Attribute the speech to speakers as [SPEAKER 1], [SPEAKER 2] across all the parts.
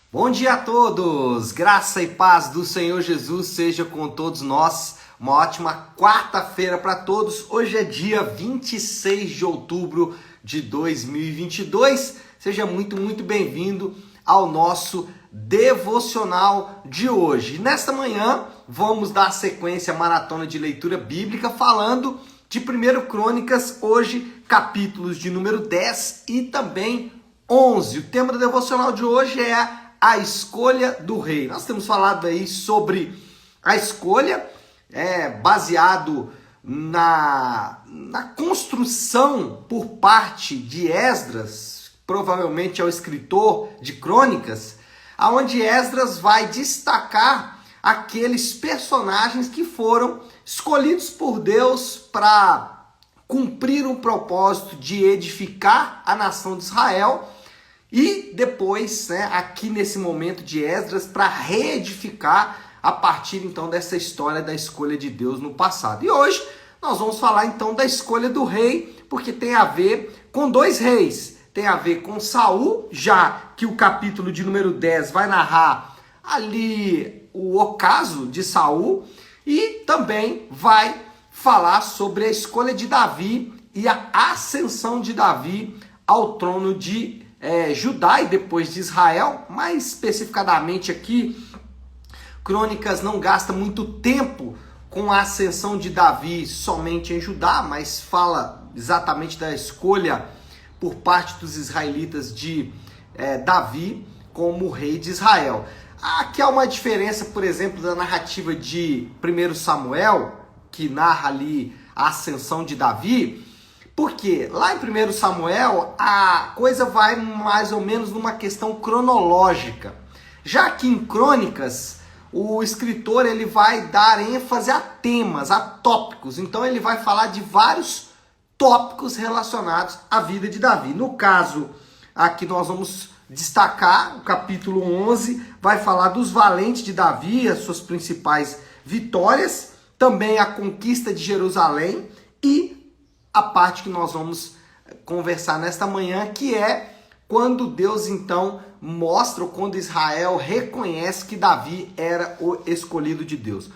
[SPEAKER 1] Bom dia a todos! Graça e paz do Senhor Jesus seja com todos nós. Uma ótima quarta-feira para todos. Hoje é dia 26 de outubro de 2022. Seja muito bem-vindo ao nosso devocional de hoje. Nesta manhã, vamos dar sequência à maratona de leitura bíblica falando de 1 Crônicas, hoje capítulos de número 10 e também 11. O tema do devocional de hoje é a escolha do rei. Nós temos falado aí sobre a escolha, baseado na construção por parte de Esdras, provavelmente é o escritor de Crônicas, aonde Esdras vai destacar aqueles personagens que foram escolhidos por Deus para cumprir um propósito de edificar a nação de Israel. E depois, aqui nesse momento de Esdras, para reedificar a partir então dessa história da escolha de Deus no passado. E hoje nós vamos falar então da escolha do rei, porque tem a ver com dois reis. Tem a ver com Saul, já que o capítulo de número 10 vai narrar ali o ocaso de Saul, e também vai falar sobre a escolha de Davi e a ascensão de Davi ao trono de Judá e depois de Israel. Mais especificadamente aqui, Crônicas não gasta muito tempo com a ascensão de Davi somente em Judá, mas fala exatamente da escolha por parte dos israelitas de Davi como rei de Israel. Aqui há uma diferença, por exemplo, da narrativa de 1 Samuel, que narra ali a ascensão de Davi, porque lá em 1 Samuel a coisa vai mais ou menos numa questão cronológica. Já que em Crônicas, o escritor ele vai dar ênfase a temas, a tópicos. Então ele vai falar de vários tópicos relacionados à vida de Davi. No caso, aqui nós vamos destacar o capítulo 11, vai falar dos valentes de Davi, as suas principais vitórias, também a conquista de Jerusalém e a parte que nós vamos conversar nesta manhã, que é quando Deus então mostra, ou quando Israel reconhece que Davi era o escolhido de Deus.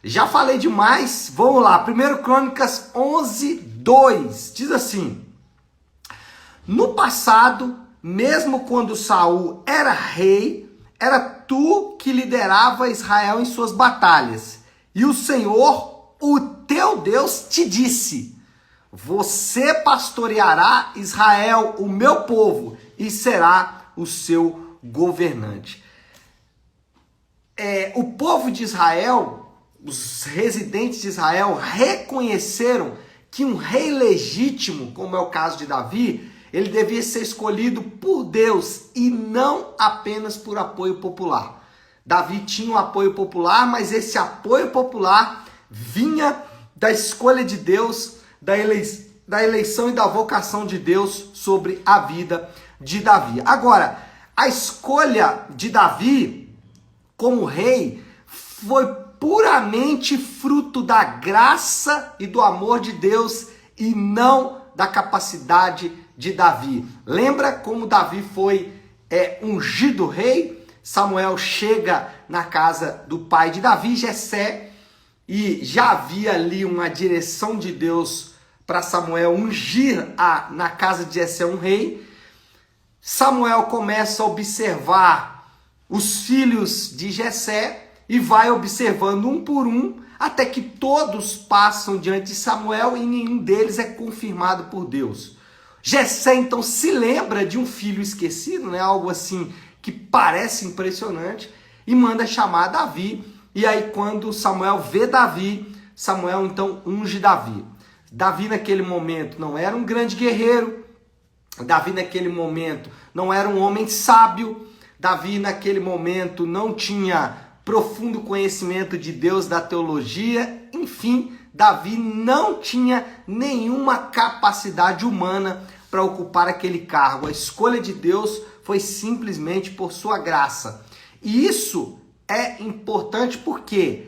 [SPEAKER 1] Já falei demais, vamos lá. 1 Crônicas 11, 2, diz assim: no passado, mesmo quando Saul era rei, era tu que liderava Israel em suas batalhas. E o Senhor, o teu Deus, te disse: você pastoreará Israel, o meu povo, e será o seu governante. O povo de Israel, os residentes de Israel, reconheceram que um rei legítimo, como é o caso de Davi, ele devia ser escolhido por Deus e não apenas por apoio popular. Davi tinha um apoio popular, mas esse apoio popular vinha da escolha de Deus, da eleição e da vocação de Deus sobre a vida de Davi. Agora, a escolha de Davi como rei foi puramente fruto da graça e do amor de Deus e não da capacidade de Davi. Lembra como Davi foi ungido rei? Samuel chega na casa do pai de Davi, Jessé, e já havia ali uma direção de Deus para Samuel ungir na casa de Jessé um rei. Samuel começa a observar os filhos de Jessé e vai observando um por um, até que todos passam diante de Samuel e nenhum deles é confirmado por Deus. Jessé então se lembra de um filho esquecido, algo assim que parece impressionante, e manda chamar Davi. E aí quando Samuel vê Davi, Samuel então unge Davi. Davi naquele momento não era um grande guerreiro, Davi naquele momento não era um homem sábio, Davi naquele momento não tinha profundo conhecimento de Deus, da teologia, enfim, Davi não tinha nenhuma capacidade humana para ocupar aquele cargo. A escolha de Deus foi simplesmente por sua graça. E isso é importante porque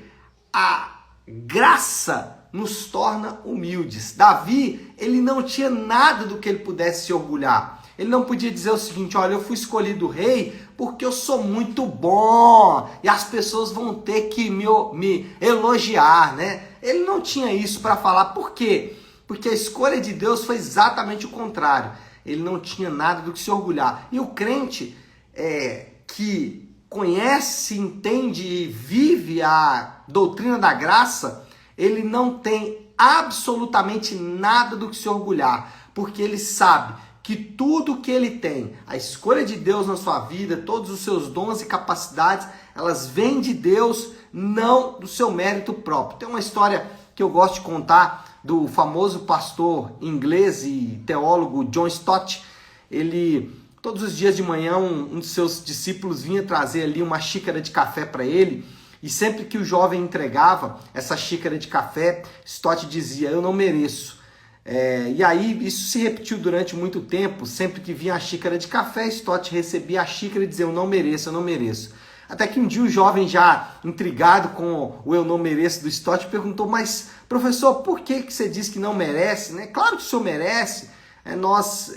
[SPEAKER 1] a graça nos torna humildes. Davi, ele não tinha nada do que ele pudesse se orgulhar. Ele não podia dizer o seguinte: olha, eu fui escolhido rei porque eu sou muito bom e as pessoas vão ter que me elogiar, né? Ele não tinha isso para falar. Por quê? Porque a escolha de Deus foi exatamente o contrário. Ele não tinha nada do que se orgulhar. E o crente que conhece, entende e vive a doutrina da graça, ele não tem absolutamente nada do que se orgulhar, porque ele sabe que tudo que ele tem, a escolha de Deus na sua vida, todos os seus dons e capacidades, elas vêm de Deus, não do seu mérito próprio. Tem uma história que eu gosto de contar do famoso pastor inglês e teólogo John Stott. Ele, todos os dias de manhã, um dos seus discípulos vinha trazer ali uma xícara de café para ele, e sempre que o jovem entregava essa xícara de café, Stott dizia: eu não mereço. E aí isso se repetiu durante muito tempo. Sempre que vinha a xícara de café, Stott recebia a xícara e dizia: eu não mereço, eu não mereço. Até que um dia o jovem, já intrigado com o eu não mereço do Stott, perguntou: mas professor, por que você diz que não merece? Né? Claro que o senhor merece. Nós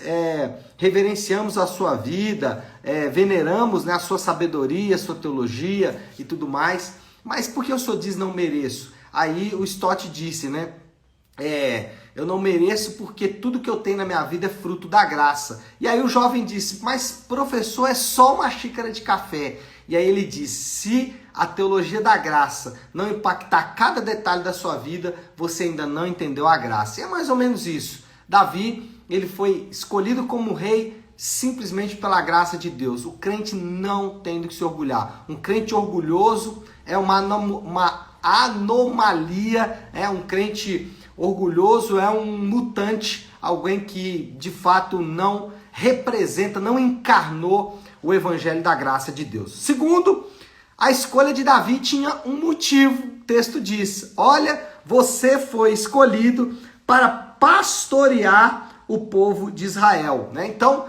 [SPEAKER 1] reverenciamos a sua vida, veneramos, né, a sua sabedoria, a sua teologia e tudo mais. Mas por que o senhor diz não mereço? Aí o Stott disse, né? Eu não mereço porque tudo que eu tenho na minha vida é fruto da graça. E aí o jovem disse: mas professor, é só uma xícara de café. E aí ele disse: se a teologia da graça não impactar cada detalhe da sua vida, você ainda não entendeu a graça. E é mais ou menos isso. Davi, ele foi escolhido como rei simplesmente pela graça de Deus. O crente não tem do que se orgulhar. Um crente orgulhoso é uma anomalia, um crente orgulhoso é um mutante, alguém que de fato não representa, não encarnou o evangelho da graça de Deus. Segundo, a escolha de Davi tinha um motivo. O texto diz: olha, você foi escolhido para pastorear o povo de Israel, né? Então,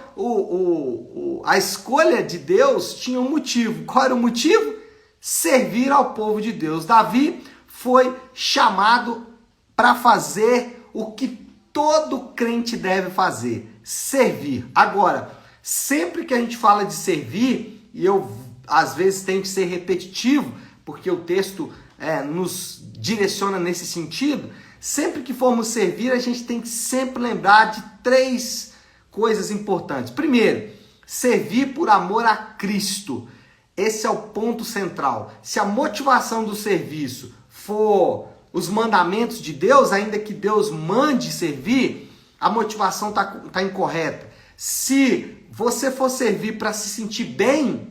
[SPEAKER 1] a escolha de Deus tinha um motivo. Qual era o motivo? Servir ao povo de Deus. Davi foi chamado para fazer o que todo crente deve fazer: servir. Agora, sempre que a gente fala de servir, e eu às vezes tenho que ser repetitivo, porque o texto nos direciona nesse sentido, sempre que formos servir, a gente tem que sempre lembrar de 3 coisas importantes. Primeiro, servir por amor a Cristo. Esse é o ponto central. Se a motivação do serviço for os mandamentos de Deus, ainda que Deus mande servir, a motivação tá incorreta. Se você for servir para se sentir bem,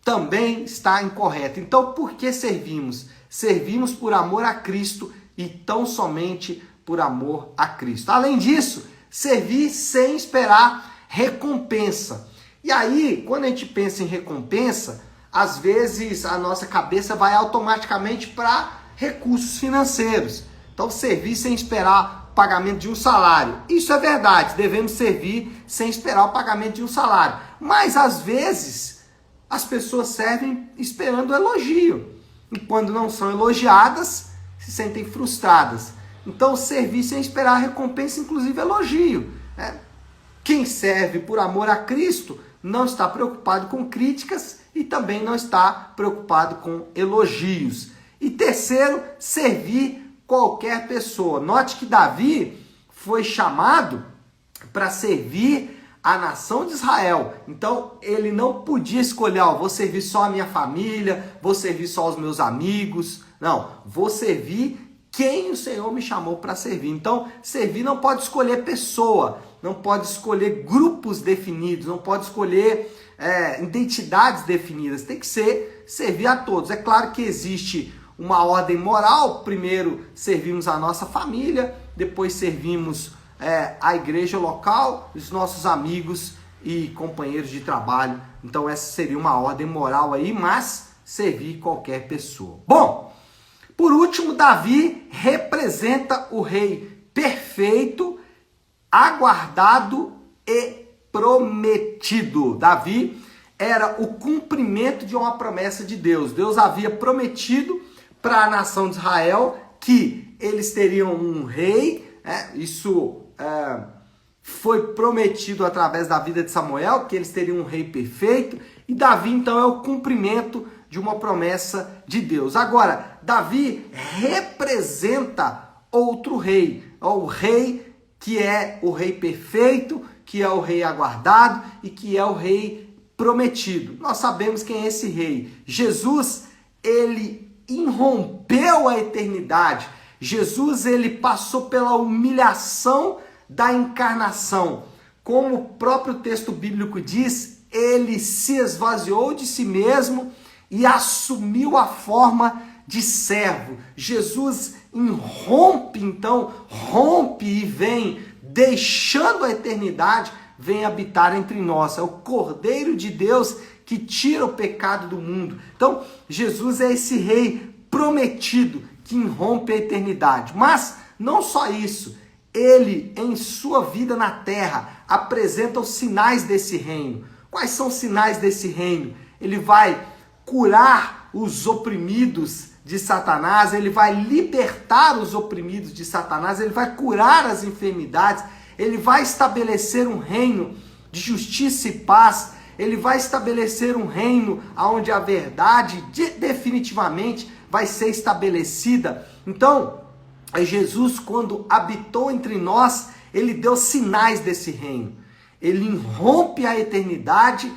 [SPEAKER 1] também está incorreto. Então, por que servimos? Servimos por amor a Cristo e tão somente por amor a Cristo. Além disso, servir sem esperar recompensa. E aí, quando a gente pensa em recompensa, às vezes a nossa cabeça vai automaticamente para recursos financeiros. Então, servir sem esperar o pagamento de um salário. Isso é verdade, devemos servir sem esperar o pagamento de um salário. Mas, às vezes, as pessoas servem esperando elogio. E quando não são elogiadas, se sentem frustradas. Então, servir sem esperar recompensa, inclusive elogio. Quem serve por amor a Cristo não está preocupado com críticas e também não está preocupado com elogios. E terceiro, servir qualquer pessoa. Note que Davi foi chamado para servir a nação de Israel. Então, ele não podia escolher: vou servir só a minha família, vou servir só os meus amigos. Não, vou servir quem o Senhor me chamou para servir. Então, servir não pode escolher pessoa, não pode escolher grupos definidos, não pode escolher identidades definidas. Tem que ser servir a todos. É claro que existe uma ordem moral. Primeiro servimos a nossa família, depois servimos a igreja local, os nossos amigos e companheiros de trabalho. Então essa seria uma ordem moral aí, mas servir qualquer pessoa. Bom, por último, Davi representa o rei perfeito, aguardado e prometido. Davi era o cumprimento de uma promessa de Deus. Deus havia prometido para a nação de Israel que eles teriam um rei. Isso foi prometido através da vida de Samuel, que eles teriam um rei perfeito, e Davi então é o cumprimento de uma promessa de Deus. Agora, Davi representa outro rei, o rei que é o rei perfeito, que é o rei aguardado e que é o rei prometido. Nós sabemos quem é esse rei. Jesus, ele irrompeu a eternidade. Jesus, ele passou pela humilhação da encarnação. Como o próprio texto bíblico diz, ele se esvaziou de si mesmo e assumiu a forma de servo. Jesus irrompe, então, rompe e vem, deixando a eternidade, vem habitar entre nós. É o Cordeiro de Deus que tira o pecado do mundo. Então, Jesus é esse rei prometido que irrompe a eternidade. Mas não só isso, ele, em sua vida na terra, apresenta os sinais desse reino. Quais são os sinais desse reino? Ele vai curar os oprimidos de Satanás, ele vai libertar os oprimidos de Satanás, ele vai curar as enfermidades, ele vai estabelecer um reino de justiça e paz, ele vai estabelecer um reino onde a verdade definitivamente vai ser estabelecida. Então, Jesus, quando habitou entre nós, ele deu sinais desse reino. Ele irrompe a eternidade,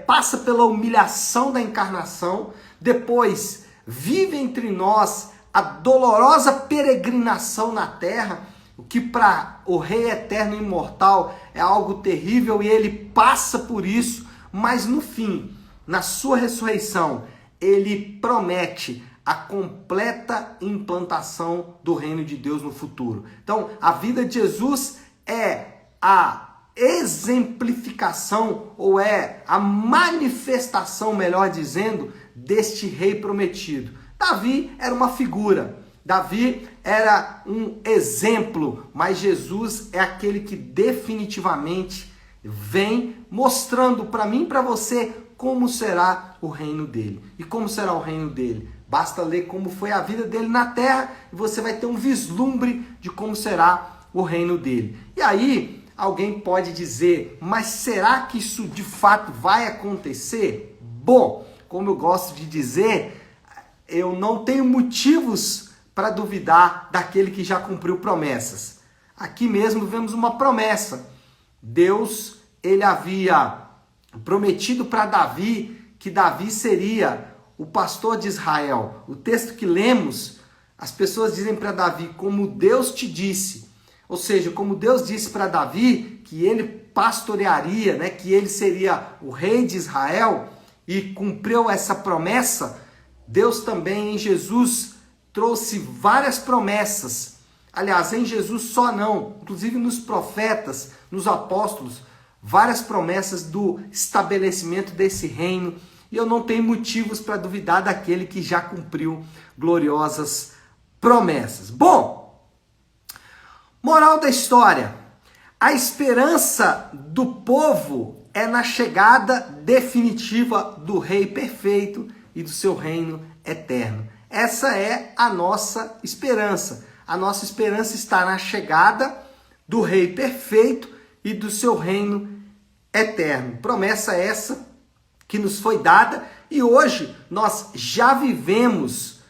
[SPEAKER 1] passa pela humilhação da encarnação, depois vive entre nós a dolorosa peregrinação na terra, o que para o Rei Eterno e Imortal é algo terrível, e ele passa por isso, mas no fim, na sua ressurreição, ele promete a completa implantação do reino de Deus no futuro. Então, a vida de Jesus é a exemplificação, ou é a manifestação, melhor dizendo, deste rei prometido. Davi era uma figura, Davi era um exemplo, mas Jesus é aquele que definitivamente vem mostrando para mim e para você como será o reino dele. E como será o reino dele? Basta ler como foi a vida dele na terra e você vai ter um vislumbre de como será o reino dele. E aí, alguém pode dizer, mas será que isso de fato vai acontecer? Bom, como eu gosto de dizer, eu não tenho motivos para duvidar daquele que já cumpriu promessas. Aqui mesmo vemos uma promessa. Deus, ele havia prometido para Davi que Davi seria o pastor de Israel. O texto que lemos, as pessoas dizem para Davi, como Deus te disse. Ou seja, como Deus disse para Davi que ele pastorearia, né, que ele seria o rei de Israel e cumpriu essa promessa, Deus também em Jesus trouxe várias promessas. Aliás, em Jesus só não, inclusive nos profetas, nos apóstolos, várias promessas do estabelecimento desse reino. E eu não tenho motivos para duvidar daquele que já cumpriu gloriosas promessas. Bom, moral da história: a esperança do povo é na chegada definitiva do Rei perfeito e do seu reino eterno. Essa é a nossa esperança. A nossa esperança está na chegada do Rei perfeito e do seu reino eterno. Promessa essa que nos foi dada e hoje nós já vivemos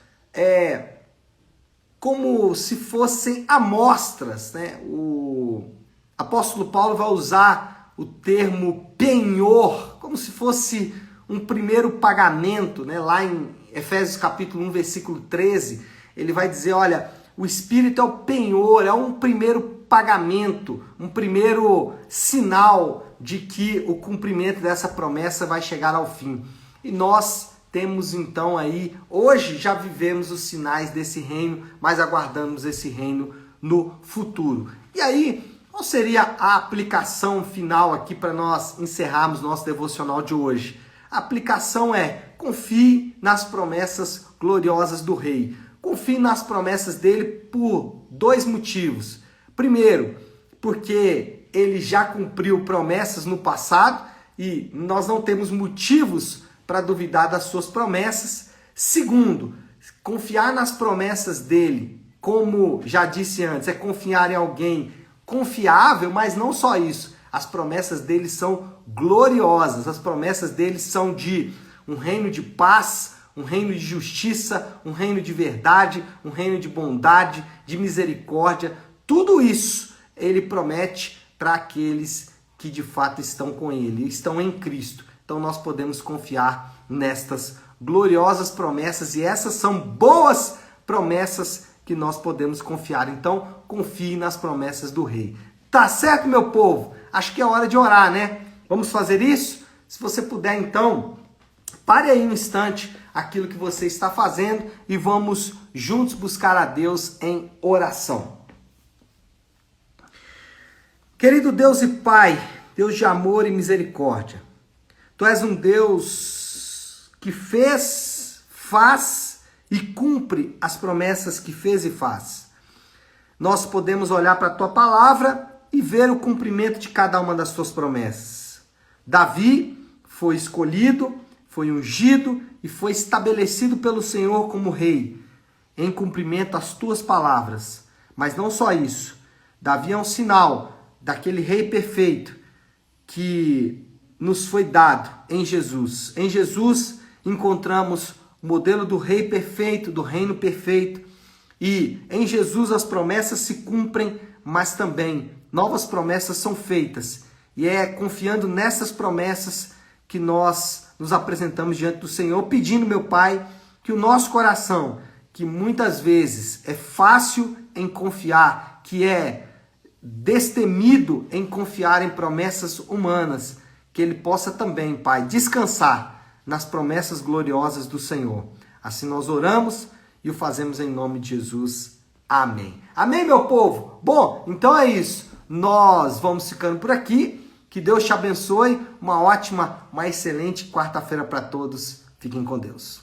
[SPEAKER 1] como se fossem amostras, né? O apóstolo Paulo vai usar o termo penhor, como se fosse um primeiro pagamento, né? Lá em Efésios capítulo 1, versículo 13, ele vai dizer, olha, o Espírito é o penhor, é um primeiro pagamento, um primeiro sinal de que o cumprimento dessa promessa vai chegar ao fim. E nós temos então aí, hoje já vivemos os sinais desse reino, mas aguardamos esse reino no futuro. E aí, qual seria a aplicação final aqui para nós encerrarmos nosso devocional de hoje? A aplicação é: confie nas promessas gloriosas do rei. Confie nas promessas dele por dois motivos. Primeiro, porque ele já cumpriu promessas no passado e nós não temos motivos para duvidar das suas promessas. Segundo, confiar nas promessas dele, como já disse antes, é confiar em alguém confiável, mas não só isso. As promessas dele são gloriosas. As promessas dele são de um reino de paz, um reino de justiça, um reino de verdade, um reino de bondade, de misericórdia. Tudo isso ele promete para aqueles que de fato estão com ele, estão em Cristo. Então nós podemos confiar nestas gloriosas promessas, e essas são boas promessas que nós podemos confiar. Então confie nas promessas do Rei. Tá certo, meu povo? Acho que é hora de orar, né? Vamos fazer isso? Se você puder, então, pare aí um instante aquilo que você está fazendo e vamos juntos buscar a Deus em oração. Querido Deus e Pai, Deus de amor e misericórdia, Tu és um Deus que fez, faz e cumpre as promessas que fez e faz. Nós podemos olhar para a Tua palavra e ver o cumprimento de cada uma das Tuas promessas. Davi foi escolhido, foi ungido e foi estabelecido pelo Senhor como rei, em cumprimento às Tuas palavras. Mas não só isso, Davi é um sinal daquele rei perfeito que nos foi dado em Jesus. Em Jesus encontramos o modelo do rei perfeito, do reino perfeito. E em Jesus as promessas se cumprem, mas também novas promessas são feitas. E é confiando nessas promessas que nós nos apresentamos diante do Senhor, pedindo, meu Pai, que o nosso coração, que muitas vezes é fácil em confiar, que é destemido em confiar em promessas humanas, que ele possa também, Pai, descansar nas promessas gloriosas do Senhor. Assim nós oramos e o fazemos em nome de Jesus. Amém. Amém, meu povo? Bom, então é isso. Nós vamos ficando por aqui. Que Deus te abençoe. Uma ótima, uma excelente quarta-feira para todos. Fiquem com Deus.